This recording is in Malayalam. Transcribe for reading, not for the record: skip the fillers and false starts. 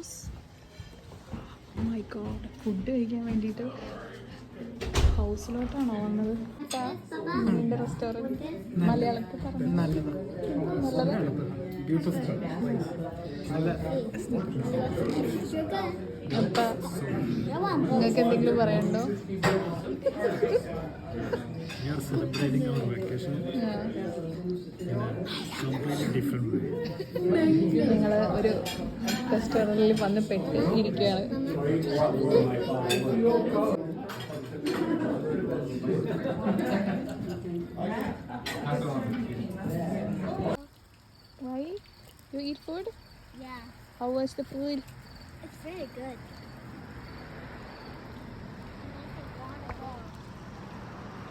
മോമോസ്. മൈ ഗോഡ്, ഫുഡ് കഴിക്കാൻ വേണ്ടിയിട്ട് ഹൗസിലോട്ടാണോ വന്നത്? നിന്റെ റെസ്റ്റോറൻറ്റ് മലയാളത്തിൽ പറഞ്ഞു. അപ്പം നിങ്ങൾക്ക് എന്തെങ്കിലും പറയണ്ടോ? We are celebrating our vacation in a completely different way. നിങ്ങൾ ഒരു റെസ്റ്റോറൻറ്റിൽ വന്ന് പെട്ട് ഇരിക്കുകയാണ്. Why? You eat food? Yeah. How was the food? It's very good.